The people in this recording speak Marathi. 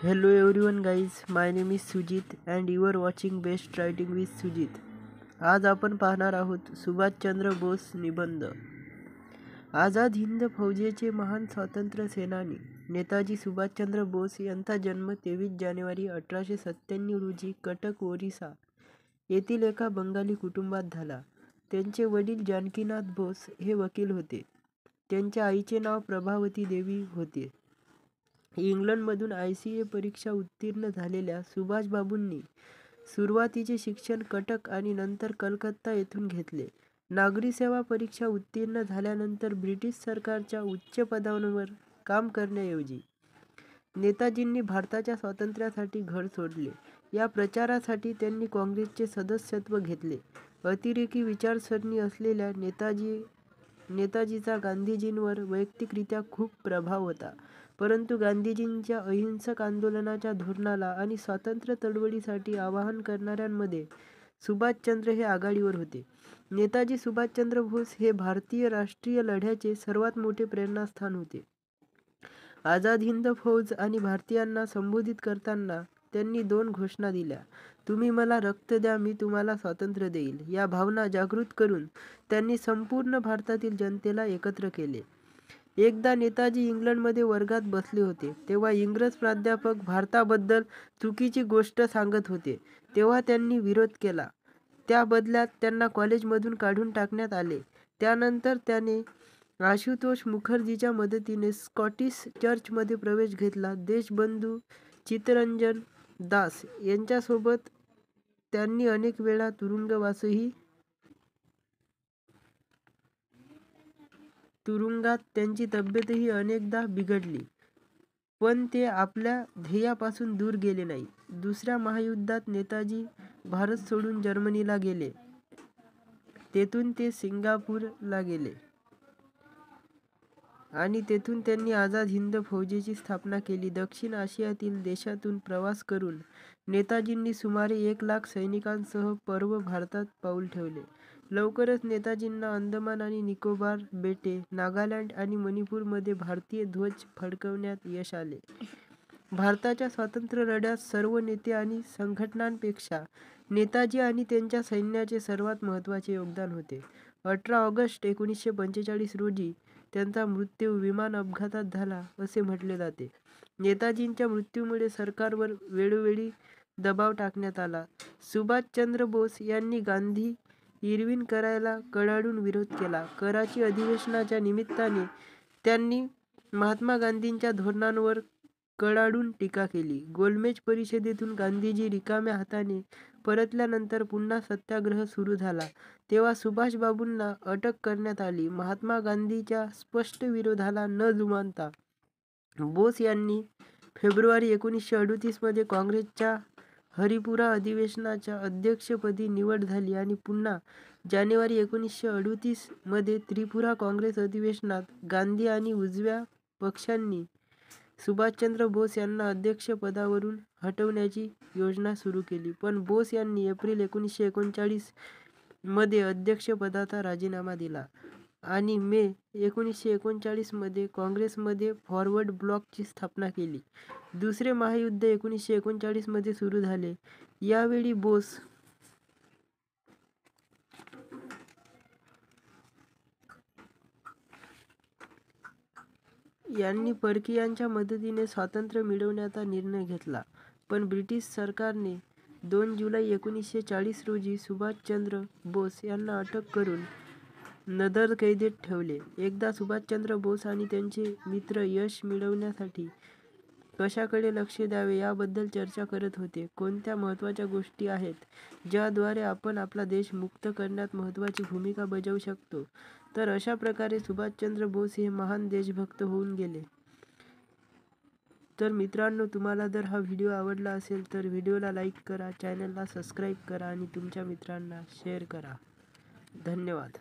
Hello everyone guys, my name is Sujit and you are watching Best Writing with Sujit. आज आपण पाहणार आहोत सुभाषचंद्र बोस निबंध. आझाद हिंद फौजेचे महान स्वातंत्र्य सेनानी नेताजी सुभाषचंद्र बोस यांचा जन्म 23 जानेवारी 1897 रोजी कटक ओरिसा येथील एका बंगाली कुटुंबात झाला. त्यांचे वडील जानकीनाथ बोस हे वकील होते. त्यांच्या आईचे नाव प्रभावती देवी होते. इंग्लंडमधून ICA परीक्षा उत्तीर्ण झालेल्या सुभाषबाबूंनी सुरुवातीचे शिक्षण कटक आणि नंतर कलकत्ता येथून घेतले. नागरी सेवा परीक्षा उत्तीर्ण झाल्यानंतर ब्रिटिश सरकारच्या उच्च पदांवर काम करण्याऐवजी नेताजींनी भारताच्या स्वातंत्र्यासाठी घर सोडले. या प्रचारासाठी त्यांनी काँग्रेसचे सदस्यत्व घेतले. अतिरेकी विचारसरणी असलेल्या नेताजीचा गांधीजींवर वैयक्तिकरित्या खूप प्रभाव होता, परंतु गांधीजींच्या अहिंसक आंदोलनाच्या धोरणाला आणि स्वातंत्र्य चळवळीसाठी आवाहन करणाऱ्यांमध्ये सुभाषचंद्र हे आघाडीवर होते. नेताजी सुभाषचंद्र बोस हे भारतीय राष्ट्रीय लढ्याचे सर्वात मोठे प्रेरणास्थान होते. आझाद हिंद फौज आणि भारतीयांना संबोधित करताना त्यांनी 2 घोषणा दिल्या. तुम्ही मला रक्त द्या, मी तुम्हाला स्वातंत्र्य देईल. या भावना जागृत करून त्यांनी संपूर्ण भारतातील जनतेला एकत्र केले. एकदा नेताजी इंग्लंडमध्ये वर्गात बसले होते, तेव्हा इंग्रज प्राध्यापक भारताबद्दल चुकीची गोष्ट सांगत होते. तेव्हा त्यांनी विरोध केला. त्या बदल्यात त्यांना कॉलेजमधून काढून टाकण्यात आले. त्यानंतर त्याने आशुतोष मुखर्जीच्या मदतीने स्कॉटिश चर्चमध्ये प्रवेश घेतला. देशबंधू चित्तरंजन दास यांच्यासोबत त्यांनी अनेक वेळा तुरुंगात त्यांची तब्येतही अनेकदा बिघडली, पण ते आपल्या ध्येयापासून दूर गेले नाही. दुसऱ्या महायुद्धात नेताजी भारत सोडून जर्मनीला गेले. तेथून ते सिंगापूरला गेले आणि तेथून त्यांनी आझाद हिंद फौजेची स्थापना केली. दक्षिण आशियातील देशातून प्रवास करून नेताजींनी सुमारे 1 लाख सैनिकांसह पूर्व भारतात पाऊल ठेवले. लवकरच नेताजींना अंदमान आणि निकोबार बेटे, नागालँड आणि मणिपूरमध्ये भारतीय ध्वज फडकवण्यात यश आले. भारताच्या स्वातंत्र्य लढ्यात सर्व नेते आणि संघटनांपेक्षा नेताजी आणि त्यांच्या सैन्याचे सर्वात महत्त्वाचे योगदान होते. 18 ऑगस्ट 1945 रोजी त्यांचा मृत्यू विमान अपघातात झाला असे म्हटले जाते. नेताजींच्या मृत्यूमुळे सरकारवर वेळोवेळी दबाव टाकण्यात आला. सुभाषचंद्र बोस यांनी गांधी इरविन कराराला कडाडून विरोध केला. कराची अधिवेशनाच्या निमित्ताने त्यांनी महात्मा गांधींच्या धोरणांवर कडाडून टीका केली. गोलमेज परिषदेतून गांधीजी रिकाम्या हाताने परतल्यानंतर पुन्हा सत्याग्रह सुरू झाला, तेव्हा सुभाषबाबूंना अटक करण्यात आली. महात्मा गांधींच्या स्पष्ट विरोधाला न जुमानता बोस यांनी फेब्रुवारी 1938 मध्ये काँग्रेसच्या हरिपुरा अधिवेशनाच्या अध्यक्षपदी निवड झाली आणि पुन्हा जानेवारी 1938 मध्ये त्रिपुरा काँग्रेस अधिवेशनात गांधी आणि उजव्या पक्षांनी सुभाषचंद्र बोस यांना अध्यक्षपदावरून हटवण्याची योजना सुरू केली, पण बोस यांनी एप्रिल 1939 मध्ये अध्यक्षपदाचा राजीनामा दिला आणि मे 1939 मध्ये काँग्रेसमध्ये फॉरवर्ड ब्लॉकची स्थापना केली. दुसरे महायुद्ध 1939 मध्ये सुरू झाले. यावेळी बोस यांनी परकीयांच्या मदतीने स्वातंत्र्य मिळवण्याचा निर्णय घेतला, पण ब्रिटिश सरकारने 2 जुलै 1940 रोजी सुभाषचंद्र बोस यांना अटक करून नजरकैदेत ठेवले. एकदा सुभाषचंद्र बोस आणि त्यांचे मित्र यश मिळवण्यासाठी कशाकडे लक्ष द्यावे याबद्दल चर्चा करत होते. कोणत्या महत्त्वाच्या गोष्टी आहेत ज्याद्वारे आपण आपला देश मुक्त करण्यात महत्त्वाची भूमिका बजावू शकतो? तर अशा प्रकारे सुभाषचंद्र बोस हे महान देशभक्त होऊन गेले. तर मित्रांनो, तुम्हाला जर हा व्हिडिओ आवडला असेल तर व्हिडिओला लाईक करा, चॅनलला सबस्क्राईब करा आणि तुमच्या मित्रांना शेअर करा. धन्यवाद.